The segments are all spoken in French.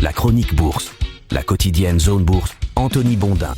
La chronique bourse, la quotidienne Zone Bourse, Anthony Bondin.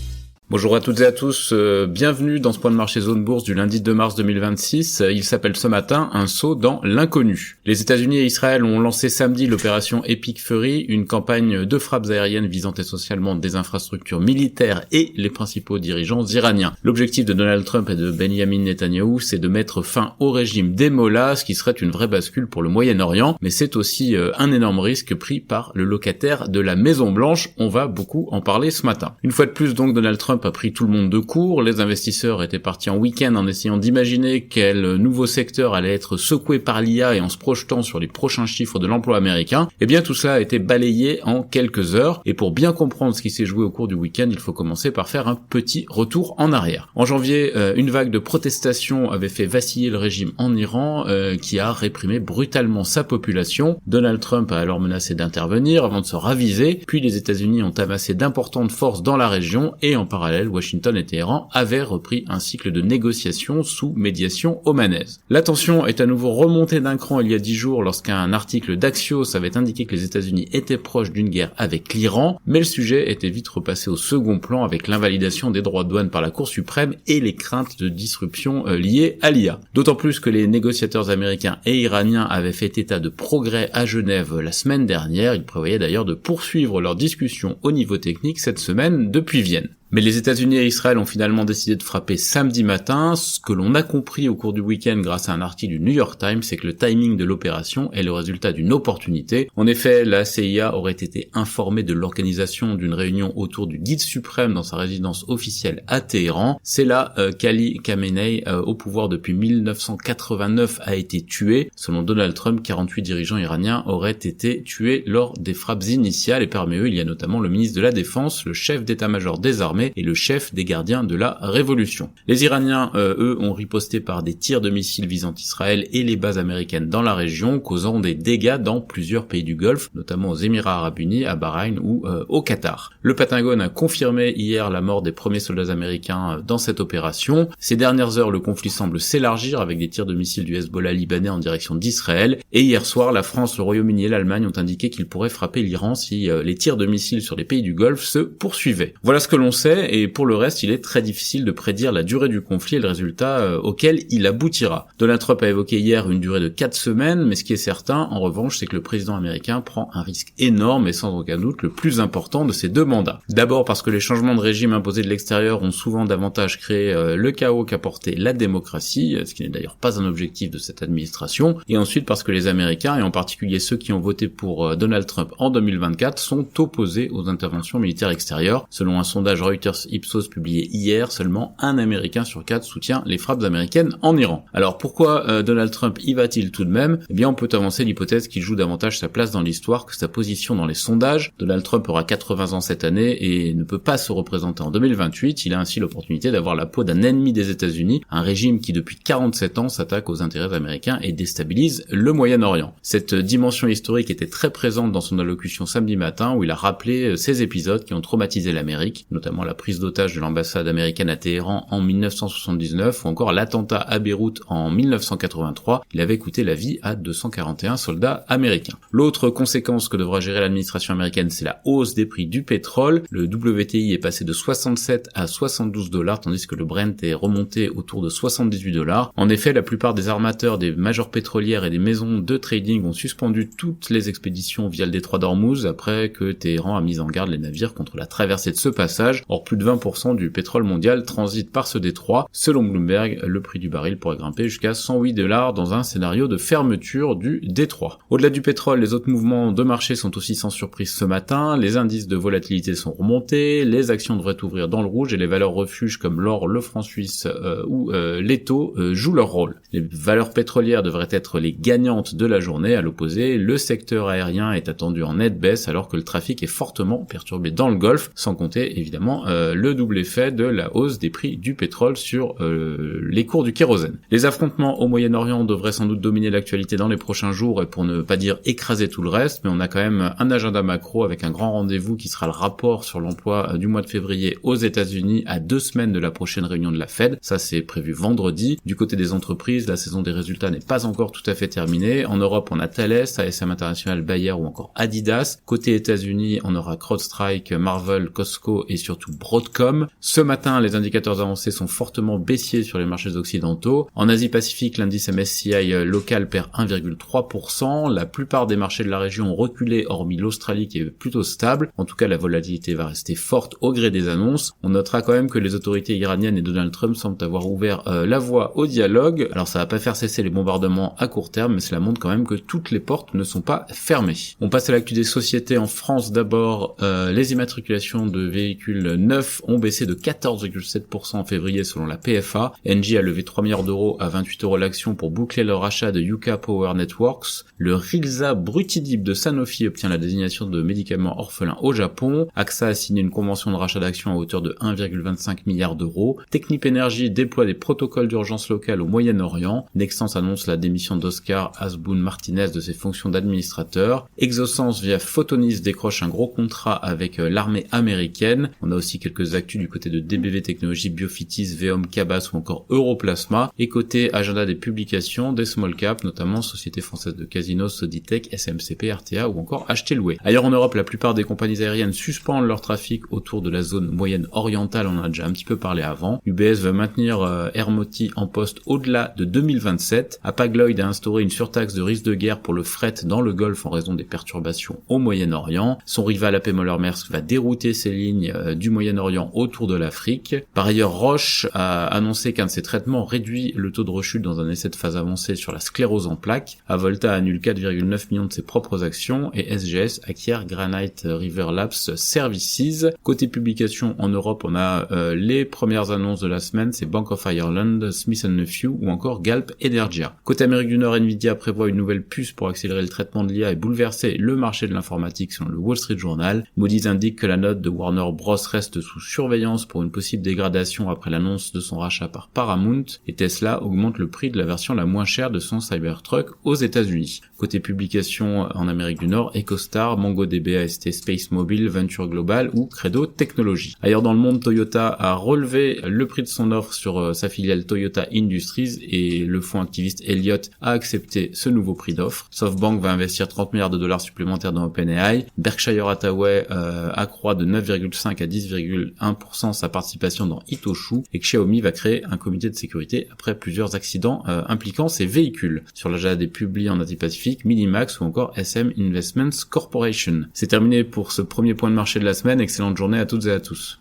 Bonjour à toutes et à tous, bienvenue dans ce point de marché Zone Bourse du lundi 2 mars 2026. Il s'appelle ce matin un saut dans l'inconnu. Les États-Unis et Israël ont lancé samedi l'opération Epic Fury, une campagne de frappes aériennes visant essentiellement des infrastructures militaires et les principaux dirigeants iraniens. L'objectif de Donald Trump et de Benjamin Netanyahou, c'est de mettre fin au régime des Mollahs, ce qui serait une vraie bascule pour le Moyen-Orient, mais c'est aussi un énorme risque pris par le locataire de la Maison Blanche. On va beaucoup en parler ce matin. Une fois de plus donc, Donald Trump a pris tout le monde de court. Les investisseurs étaient partis en week-end en essayant d'imaginer quel nouveau secteur allait être secoué par l'IA et en se projetant sur les prochains chiffres de l'emploi américain. Eh bien tout cela a été balayé en quelques heures, et pour bien comprendre ce qui s'est joué au cours du week-end, il faut commencer par faire un petit retour en arrière. En janvier, une vague de protestations avait fait vaciller le régime en Iran, qui a réprimé brutalement sa population. Donald Trump a alors menacé d'intervenir avant de se raviser, puis les États-Unis ont amassé d'importantes forces dans la région, et en parallèle, Washington et Téhéran avaient repris un cycle de négociations sous médiation omanaise. La tension est à nouveau remontée d'un cran il y a 10 jours lorsqu'un article d'Axios avait indiqué que les États-Unis étaient proches d'une guerre avec l'Iran, mais le sujet était vite repassé au second plan avec l'invalidation des droits de douane par la Cour suprême et les craintes de disruption liées à l'IA. D'autant plus que les négociateurs américains et iraniens avaient fait état de progrès à Genève la semaine dernière. Ils prévoyaient d'ailleurs de poursuivre leurs discussions au niveau technique cette semaine depuis Vienne. Mais les États-Unis et Israël ont finalement décidé de frapper samedi matin. Ce que l'on a compris au cours du week-end grâce à un article du New York Times, c'est que le timing de l'opération est le résultat d'une opportunité. En effet, la CIA aurait été informée de l'organisation d'une réunion autour du guide suprême dans sa résidence officielle à Téhéran. C'est là qu'Ali Khamenei, au pouvoir depuis 1989, a été tué. Selon Donald Trump, 48 dirigeants iraniens auraient été tués lors des frappes initiales, et parmi eux, il y a notamment le ministre de la Défense, le chef d'état-major des armées et le chef des gardiens de la révolution. Les Iraniens, eux, ont riposté par des tirs de missiles visant Israël et les bases américaines dans la région, causant des dégâts dans plusieurs pays du Golfe, notamment aux Émirats Arabes Unis, à Bahreïn ou au Qatar. Le Pentagone a confirmé hier la mort des premiers soldats américains dans cette opération. Ces dernières heures, le conflit semble s'élargir avec des tirs de missiles du Hezbollah libanais en direction d'Israël. Et hier soir, la France, le Royaume-Uni et l'Allemagne ont indiqué qu'ils pourraient frapper l'Iran si les tirs de missiles sur les pays du Golfe se poursuivaient. Voilà ce que l'on sait. Et pour le reste, il est très difficile de prédire la durée du conflit et le résultat auquel il aboutira. Donald Trump a évoqué hier une durée de 4 semaines, mais ce qui est certain, en revanche, c'est que le président américain prend un risque énorme et sans aucun doute le plus important de ses 2 mandats. D'abord parce que les changements de régime imposés de l'extérieur ont souvent davantage créé le chaos qu'apportait la démocratie, ce qui n'est d'ailleurs pas un objectif de cette administration, et ensuite parce que les Américains, et en particulier ceux qui ont voté pour Donald Trump en 2024, sont opposés aux interventions militaires extérieures. Selon un sondage Reuters Ipsos publié hier, seulement un Américain sur 4 soutient les frappes américaines en Iran. Alors pourquoi Donald Trump y va-t-il tout de même ? Eh bien on peut avancer l'hypothèse qu'il joue davantage sa place dans l'histoire que sa position dans les sondages. Donald Trump aura 80 ans cette année et ne peut pas se représenter en 2028. Il a ainsi l'opportunité d'avoir la peau d'un ennemi des États-Unis, un régime qui depuis 47 ans s'attaque aux intérêts américains et déstabilise le Moyen-Orient. Cette dimension historique était très présente dans son allocution samedi matin où il a rappelé ces épisodes qui ont traumatisé l'Amérique, notamment la prise d'otage de l'ambassade américaine à Téhéran en 1979 ou encore l'attentat à Beyrouth en 1983. Il avait coûté la vie à 241 soldats américains. L'autre conséquence que devra gérer l'administration américaine, c'est la hausse des prix du pétrole. Le WTI est passé de 67 à 72 $, tandis que le Brent est remonté autour de 78 $. En effet, la plupart des armateurs, des majors pétrolières et des maisons de trading ont suspendu toutes les expéditions via le détroit d'Ormuz après que Téhéran a mis en garde les navires contre la traversée de ce passage. Or, plus de 20% du pétrole mondial transite par ce détroit. Selon Bloomberg, le prix du baril pourrait grimper jusqu'à 108 $ dans un scénario de fermeture du détroit. Au-delà du pétrole, les autres mouvements de marché sont aussi sans surprise ce matin. Les indices de volatilité sont remontés, les actions devraient ouvrir dans le rouge et les valeurs refuges comme l'or, le franc suisse ou les taux jouent leur rôle. Les valeurs pétrolières devraient être les gagnantes de la journée. À l'opposé, le secteur aérien est attendu en nette baisse alors que le trafic est fortement perturbé dans le Golfe, sans compter évidemment le double effet de la hausse des prix du pétrole sur les cours du kérosène. Les affrontements au Moyen-Orient devraient sans doute dominer l'actualité dans les prochains jours, et pour ne pas dire écraser tout le reste, mais on a quand même un agenda macro avec un grand rendez-vous qui sera le rapport sur l'emploi du mois de février aux États-Unis à 2 semaines de la prochaine réunion de la Fed. Ça, c'est prévu vendredi. Du côté des entreprises, la saison des résultats n'est pas encore tout à fait terminée. En Europe, on a Thales, ASM International, Bayer ou encore Adidas. Côté États-Unis, on aura CrowdStrike, Marvell, Costco et surtout Broadcom. Ce matin, les indicateurs avancés sont fortement baissiers sur les marchés occidentaux. En Asie-Pacifique, l'indice MSCI local perd 1,3%. La plupart des marchés de la région ont reculé, hormis l'Australie qui est plutôt stable. En tout cas, la volatilité va rester forte au gré des annonces. On notera quand même que les autorités iraniennes et Donald Trump semblent avoir ouvert la voie au dialogue. Alors ça va pas faire cesser les bombardements à court terme, mais cela montre quand même que toutes les portes ne sont pas fermées. On passe à l'actu des sociétés en France d'abord. Les immatriculations de véhicules neufs ont baissé de 14,7% en février selon la PFA. Engie a levé 3 milliards d'euros à 28 € l'action pour boucler leur achat de Yuka Power Networks. Le Rilza-Brutidib de Sanofi obtient la désignation de médicament orphelin au Japon. AXA a signé une convention de rachat d'actions à hauteur de 1,25 milliard d'euros. Technip Energy déploie des protocoles d'urgence locale au Moyen-Orient. Nexans annonce la démission d'Oscar Hasboun Martinez de ses fonctions d'administrateur. Exosens via Photonis décroche un gros contrat avec l'armée américaine. On a aussi quelques actus du côté de DBV Technologies, Biofitis, Veom, Cabas ou encore Europlasma. Et côté agenda des publications, des small caps, notamment Société Française de Casino, Soditech, SMCP, RTA ou encore Acheter Louer. Ailleurs en Europe, la plupart des compagnies aériennes suspendent leur trafic autour de la zone moyenne orientale, on en a déjà un petit peu parlé avant. UBS veut maintenir Air Moti en poste au-delà de 2027. Hapag-Lloyd a instauré une surtaxe de risque de guerre pour le fret dans le Golfe en raison des perturbations au Moyen-Orient. Son rival AP Moller Maersk va dérouter ses lignes du Moyen-Orient autour de l'Afrique. Par ailleurs, Roche a annoncé qu'un de ses traitements réduit le taux de rechute dans un essai de phase avancée sur la sclérose en plaques. Avolta annule 4,9 millions de ses propres actions et SGS acquiert Granite River Labs Services. Côté publication en Europe, on a les premières annonces de la semaine, c'est Bank of Ireland, Smith & Nephew ou encore Galp Energia. Côté Amérique du Nord, Nvidia prévoit une nouvelle puce pour accélérer le traitement de l'IA et bouleverser le marché de l'informatique selon le Wall Street Journal. Moody's indique que la note de Warner Bros reste sous surveillance pour une possible dégradation après l'annonce de son rachat par Paramount, et Tesla augmente le prix de la version la moins chère de son Cybertruck aux États-Unis. Côté publication en Amérique du Nord, EcoStar, MongoDB, AST Space Mobile, Venture Global ou Credo Technologies. Ailleurs dans le monde, Toyota a relevé le prix de son offre sur sa filiale Toyota Industries et le fonds activiste Elliott a accepté ce nouveau prix d'offre. SoftBank va investir 30 milliards de dollars supplémentaires dans OpenAI. Berkshire Hathaway accroît de 9,5 à 10,1% sa participation dans Hitoshu et Xiaomi va créer un comité de sécurité après plusieurs accidents impliquant ses véhicules. Sur l'agenda des publis en Asie-Pacifique, Minimax ou encore SM Investments Corporation. C'est terminé pour ce premier point de marché de la semaine. Excellente journée à toutes et à tous.